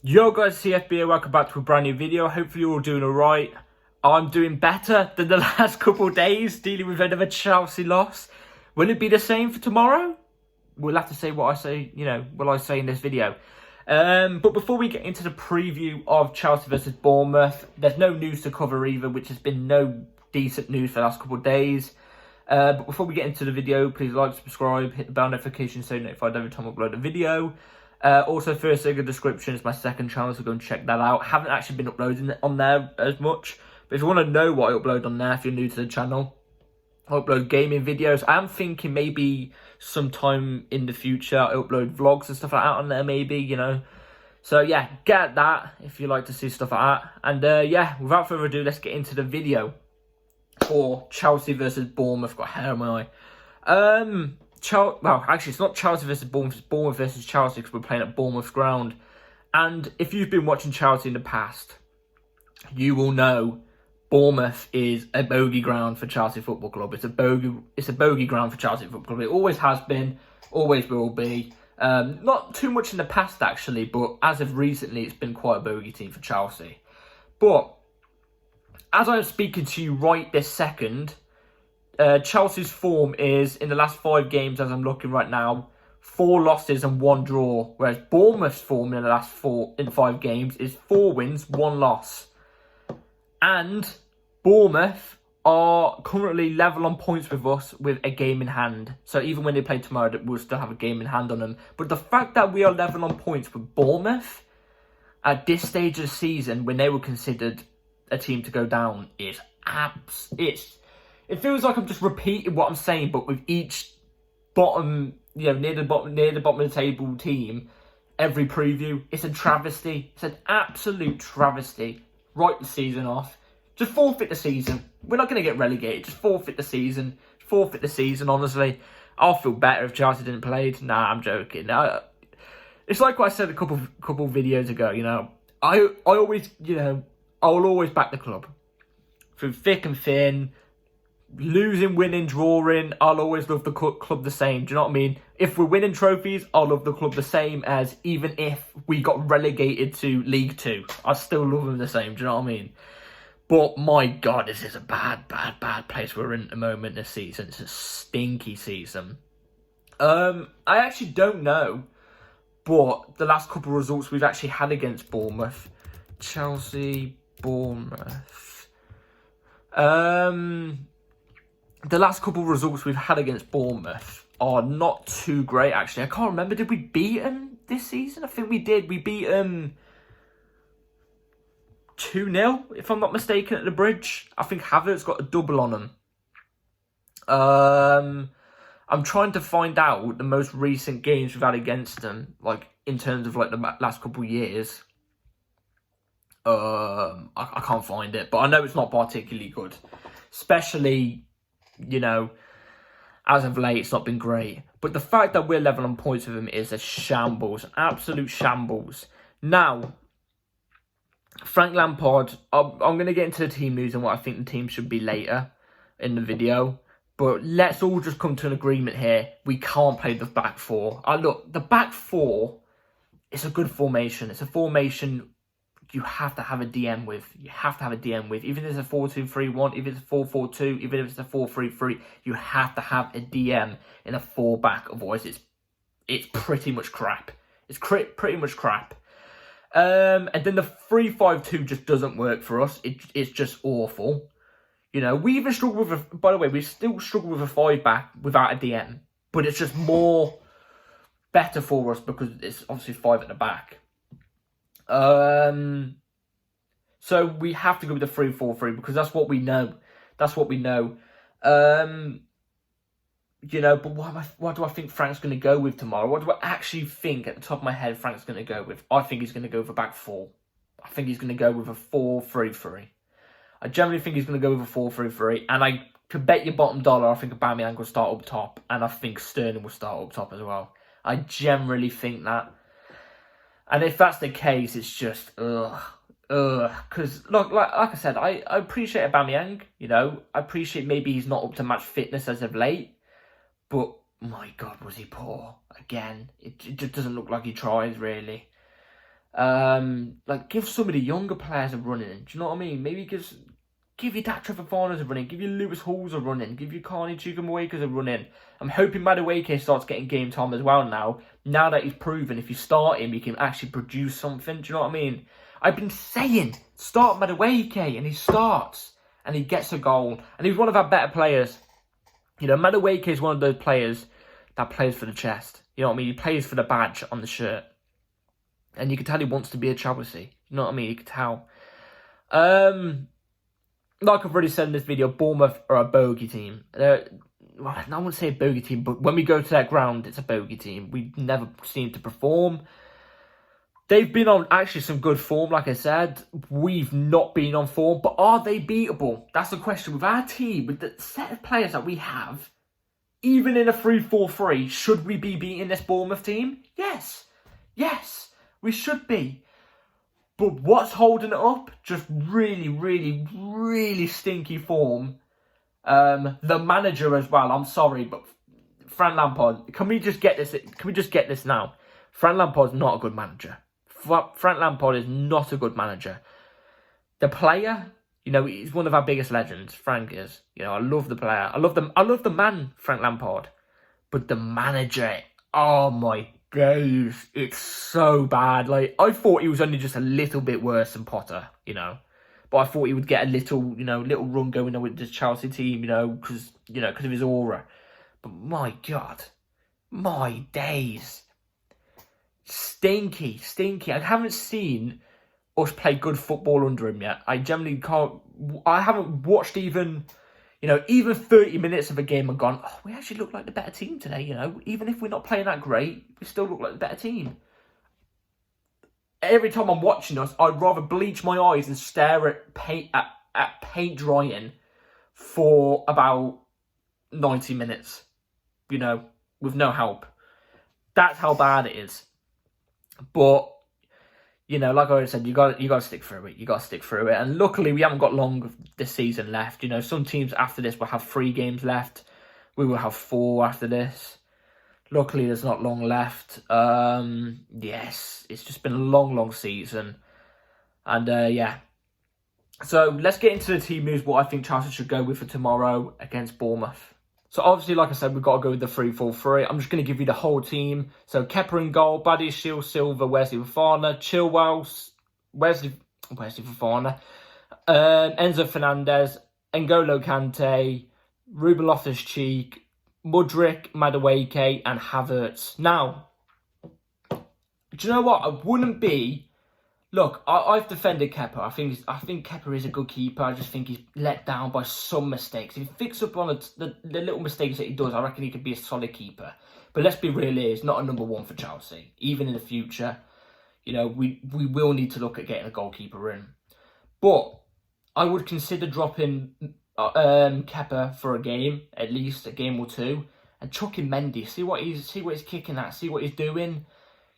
Yo guys, CFB, welcome back to a brand new video. Hopefully you're all doing alright. I'm doing better than the last couple of days, dealing with another Chelsea loss. Will it be the same for tomorrow? We'll have to say what I say, what I say in this video. But before we get into the preview of Chelsea versus Bournemouth, there's no news to cover either, which has been no decent news for the last couple of days. But before we get into the video, please like, subscribe, hit the bell notification so you're notified every time I upload a video. Also, first thing in the description is my second channel, so go and check that out. Haven't actually been uploading it on there as much, but if you want to know what I upload on there, if you're new to the channel, I upload gaming videos. I am thinking maybe sometime in the future I upload vlogs and stuff like that on there, maybe, So yeah, get that if you like to see stuff like that. And yeah, without further ado, let's get into the video for Chelsea versus Bournemouth. Got hair on my eye. Well, actually, it's not Chelsea versus Bournemouth, it's Bournemouth versus Chelsea because we're playing at Bournemouth's ground. And if you've been watching Chelsea in the past, you will know Bournemouth is a bogey ground for Chelsea Football Club. It's a bogey ground for Chelsea Football Club. It always has been, always will be. Not too much in the past, actually, but as of recently, it's been quite a bogey team for Chelsea. But as I'm speaking to you right this second, Chelsea's form is, in the last 5 games, as I'm looking right now, 4 losses and 1 draw. Whereas Bournemouth's form in the last 5 games is 4 wins, 1 loss. And Bournemouth are currently level on points with us with a game in hand. So even when they play tomorrow, we'll still have a game in hand on them. But the fact that we are level on points with Bournemouth at this stage of the season, when they were considered a team to go down, is it feels like I'm just repeating what I'm saying, but with each bottom, near the bottom of the table team, every preview, it's a travesty. It's an absolute travesty. Write the season off. Just forfeit the season. We're not going to get relegated. Just forfeit the season. Forfeit the season, honestly. I'll feel better if Chelsea didn't play. Nah, I'm joking. It's like what I said a couple videos ago, I always, I'll always back the club. Through thick and thin. Losing, winning, drawing, I'll always love the club the same. Do you know what I mean? If we're winning trophies, I'll love the club the same as even if we got relegated to League 2. I still love them the same. Do you know what I mean? But my God, this is a bad place we're in at the moment this season. It's a stinky season. I actually don't know, but the last couple of results we've actually had against Bournemouth, Chelsea, Bournemouth, the last couple of results we've had against Bournemouth are not too great, actually. I can't remember. Did we beat them this season? I think we did. We beat them 2-0, if I'm not mistaken, at the Bridge. I think Havertz got a double on them. I'm trying to find out the most recent games we've had against them, like, in terms of, like, the last couple of years. I can't find it, but I know it's not particularly good. Especially, as of late, it's not been great. But the fact that we're level on points with them is a shambles. An absolute shambles. Now, Frank Lampard, I'm going to get into the team news and what I think the team should be later in the video. But let's all just come to an agreement here. We can't play the back 4. Look, the back 4 is a good formation. It's a formation you have to have a DM with. You have to have a DM with. Even if it's a 4-2-3-1, if it's a 4-4-2, even if it's a 4-3-3, you have to have a DM in a 4-back. Otherwise, it's pretty much crap. It's pretty much crap. And then the 3-5-2 just doesn't work for us. It's just awful. We even struggle with by the way, we still struggle with a 5-back without a DM. But it's just more better for us because it's obviously 5 at the back. So we have to go with the 3-4-3 because that's what we know. That's what we know. But what do I think Frank's going to go with tomorrow? What do I actually think at the top of my head Frank's going to go with? I think he's going to go for back 4. I think he's going to go with a 4-3-3. I generally think he's going to go with a 4-3-3. And I could bet your bottom dollar I think Aubameyang will start up top. And I think Sterling will start up top as well. I generally think that. And if that's the case, it's just, because, look, like I said, I appreciate Aubameyang, I appreciate maybe he's not up to match fitness as of late. But, my God, was he poor again. It just doesn't look like he tries, really. Like, give some of the younger players a run in. Do you know what I mean? Maybe give your that Trevor Farners a run in. Give your Lewis Halls a run in. Give your Carney Chukwuemeka a run in. I'm hoping Madueke starts getting game time as well now. Now that he's proven if you start him, he can actually produce something. Do you know what I mean? I've been saying, start Madueke, and he starts. And he gets a goal. And he's one of our better players. You know, Madueke is one of those players that plays for the chest. You know what I mean? He plays for the badge on the shirt. And you can tell he wants to be a Chelsea. You know what I mean? You can tell. Like I've already said in this video, Bournemouth are a bogey team. I wouldn't say a bogey team, but when we go to their ground, it's a bogey team. We never seem to perform. They've been on actually some good form, like I said. We've not been on form, but are they beatable? That's the question. With our team, with the set of players that we have, even in a 3-4-3, should we be beating this Bournemouth team? Yes. Yes, we should be. But what's holding it up? Just really, really, really stinky form. The manager as well. I'm sorry, but Frank Lampard. Can we just get this? Can we just get this now? Frank Lampard's not a good manager. Frank Lampard is not a good manager. The player, you know, he's one of our biggest legends. Frank is. You know, I love the player. I love the man, Frank Lampard. But the manager, oh my days, it's so bad. Like, I thought he was only just a little bit worse than Potter, you know. But I thought he would get a little run going with this Chelsea team, because of his aura. But my God, my days. Stinky. I haven't seen us play good football under him yet. I generally can't. I haven't watched even 30 minutes of a game and gone, oh, we actually look like the better team today, Even if we're not playing that great, we still look like the better team. Every time I'm watching us, I'd rather bleach my eyes and stare at paint drying for about 90 minutes, with no help. That's how bad it is. But, like I already said, you got to stick through it. You got to stick through it. And luckily, we haven't got long this season left. Some teams after this will have 3 games left. We will have 4 after this. Luckily, there's not long left. Yes, it's just been a long season. And, yeah. So, let's get into the team moves, what I think Chelsea should go with for tomorrow against Bournemouth. So, obviously, like I said, we've got to go with the 3-4-3. I'm just going to give you the whole team. So, Kepa in goal, Badiashile, Silva, Wesley Fofana, Chilwell, Wesley Fofana, Enzo Fernandez, N'Golo Kante, Ruben Loftus-Cheek, Mudryk, Madueke, and Havertz. Now, do you know what? I wouldn't be... Look, I've defended Kepa. I think Kepa is a good keeper. I just think he's let down by some mistakes. If he fixes up on the little mistakes that he does, I reckon he could be a solid keeper. But let's be real, he's not a number 1 for Chelsea. Even in the future, we will need to look at getting a goalkeeper in. But I would consider dropping Kepa for a game, at least a game or 2, and chucking Mendy. See what he's kicking at. See what he's doing.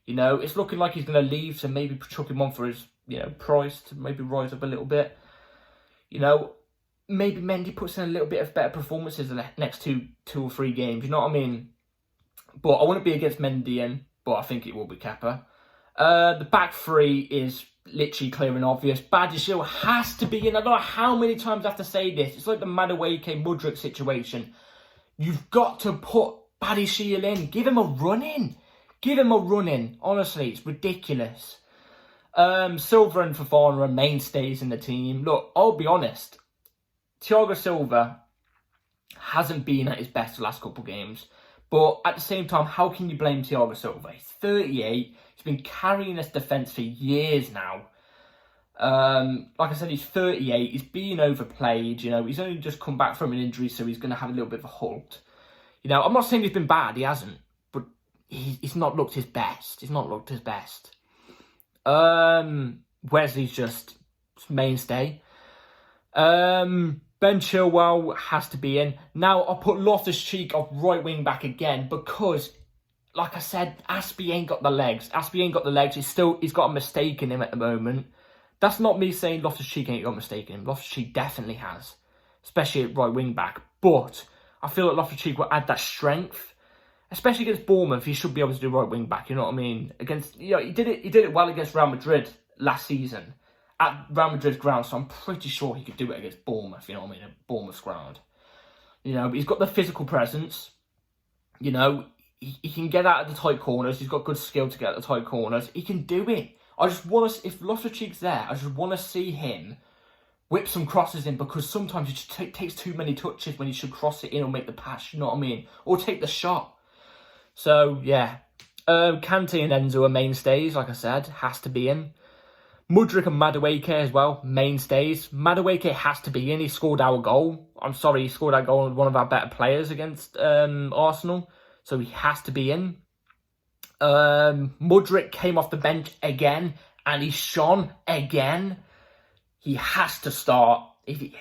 It's looking like he's going to leave, so maybe chuck him on for his, price to maybe rise up a little bit. Maybe Mendy puts in a little bit of better performances the next two or 3 games. You know what I mean? But I wouldn't be against Mendy in, but I think it will be Kepa. The back 3 is literally clear and obvious. Badiashile has to be in. I don't know how many times I have to say this. It's like the Madueke Mudryk situation. You've got to put Badiashile in. Give him a run in. Give him a run in. Honestly, it's ridiculous. Silva and Fofana are mainstays in the team. Look, I'll be honest. Thiago Silva hasn't been at his best the last couple of games. But at the same time, how can you blame Thiago Silva? He's 38. He's been carrying this defence for years now. Like I said, he's 38. He's being overplayed. He's only just come back from an injury, so he's going to have a little bit of a halt. I'm not saying he's been bad. He hasn't. He's not looked his best. Wesley's just mainstay. Ben Chilwell has to be in. Now, I'll put Loftus-Cheek off right wing back again because, like I said, Aspie ain't got the legs. He's got a mistake in him at the moment. That's not me saying Loftus-Cheek ain't got a mistake in him. Loftus-Cheek definitely has, especially at right wing back. But I feel like Loftus-Cheek will add that strength especially against Bournemouth, he should be able to do right wing back. You know what I mean? Against, you know, he did it well against Real Madrid last season at Real Madrid's ground. So I'm pretty sure he could do it against Bournemouth. You know what I mean? At Bournemouth's ground. You know, but he's got the physical presence. You know, he can get out of the tight corners. He's got good skill to get out of the tight corners. He can do it. I just want to, if Loftus-Cheek's there, I just want to see him whip some crosses in, because sometimes he just takes too many touches when he should cross it in or make the pass, you know what I mean? Or take the shot. So, yeah. Kante and Enzo are mainstays, like I said. Has to be in. Mudryk and Madueke as well, mainstays. Madueke has to be in. He scored our goal. I'm sorry, he scored our goal with one of our better players against Arsenal. So he has to be in. Mudryk came off the bench again, and he shone again. He has to start. He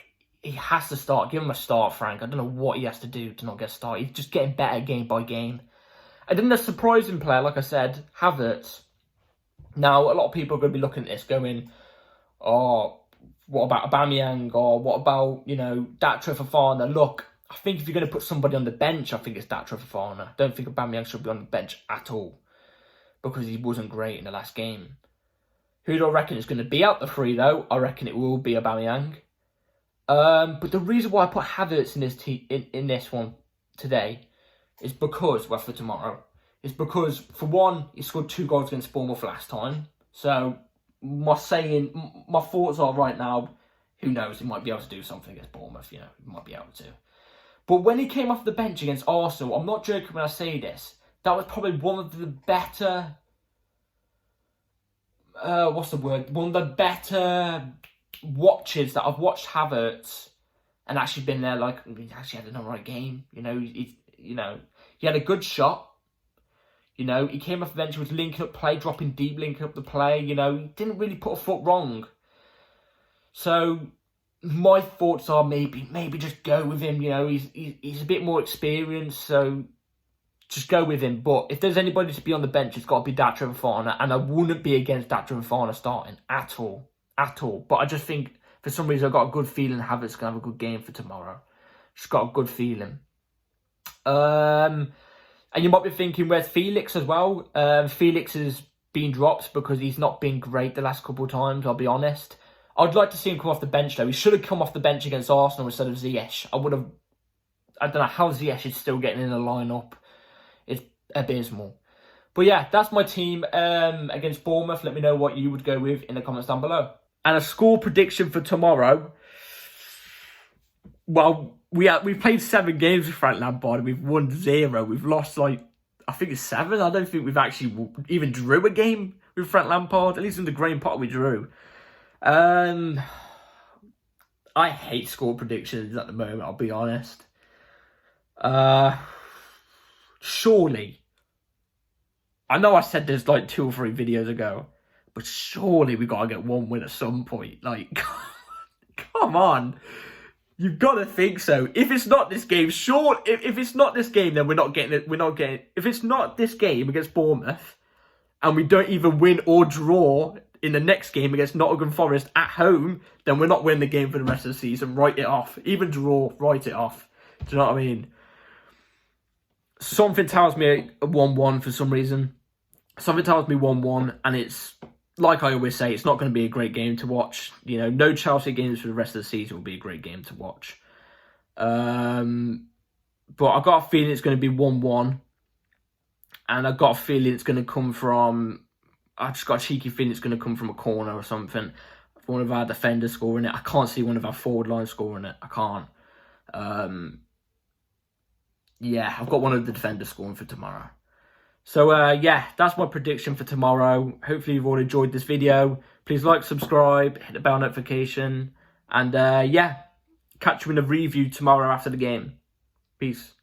has to start. Give him a start, Frank. I don't know what he has to do to not get started. He's just getting better game by game. And then the surprising player, like I said, Havertz. Now, a lot of people are going to be looking at this going, oh, what about Aubameyang? Or what about, you know, Datro Fofana? Look, I think if you're going to put somebody on the bench, I think it's Datro Fofana. I don't think Aubameyang should be on the bench at all, because he wasn't great in the last game. Who do I reckon is going to be out the three, though? I reckon it will be Aubameyang. But the reason why I put Havertz in this one today is because, well, for tomorrow, is because, for one, he scored 2 goals against Bournemouth last time. So, my thoughts are right now, who knows, he might be able to do something against Bournemouth, you know, he might be able to. But when he came off the bench against Arsenal, I'm not joking when I say this, that was probably one of the better, one of the better watches that I've watched Havertz and actually been there, like, he actually had an alright game, you know, he had a good shot. You know, he came off the bench, he was linking up play, dropping deep, linking up the play. You know, he didn't really put a foot wrong. So, my thoughts are maybe just go with him. You know, he's a bit more experienced, so just go with him. But if there's anybody to be on the bench, it's got to be Datro Fofana. And I wouldn't be against Datro Fofana starting at all. At all. But I just think, for some reason, I've got a good feeling Havertz going to have a good game for tomorrow. Just got a good feeling. And you might be thinking, where's Felix as well? Felix has been dropped because he's not been great the last couple of times, I'll be honest. I'd like to see him come off the bench, though. He should have come off the bench against Arsenal instead of Ziyech. I don't know how Ziyech is still getting in the lineup. It's abysmal. But yeah, that's my team against Bournemouth. Let me know what you would go with in the comments down below. And a score prediction for tomorrow. Well, we've played 7 games with Frank Lampard and we've won 0. We've lost, like, I think it's 7. I don't think we've actually even drew a game with Frank Lampard. At least in the Graham Potter we drew. I hate score predictions at the moment, I'll be honest. Surely, I know I said this like 2 or 3 videos ago, but surely we got to get 1 win at some point. Like, come on. You've got to think so. If it's not this game, sure. If it's not this game, then we're not getting it. We're not getting. If it's not this game against Bournemouth, and we don't even win or draw in the next game against Nottingham Forest at home, then we're not winning the game for the rest of the season. Write it off. Even draw, write it off. Do you know what I mean? Something tells me a 1-1 for some reason. Something tells me 1-1, and it's, like I always say, it's not going to be a great game to watch. You know, no Chelsea games for the rest of the season will be a great game to watch. But I've got a feeling it's going to be 1-1. And I've got a feeling it's going to come from... I've just got a cheeky feeling it's going to come from a corner or something. One of our defenders scoring it. I can't see one of our forward line scoring it. I can't. Yeah, I've got one of the defenders scoring for tomorrow. So, yeah, that's my prediction for tomorrow. Hopefully you've all enjoyed this video. Please like, subscribe, hit the bell notification. And, yeah, catch you in a review tomorrow after the game. Peace.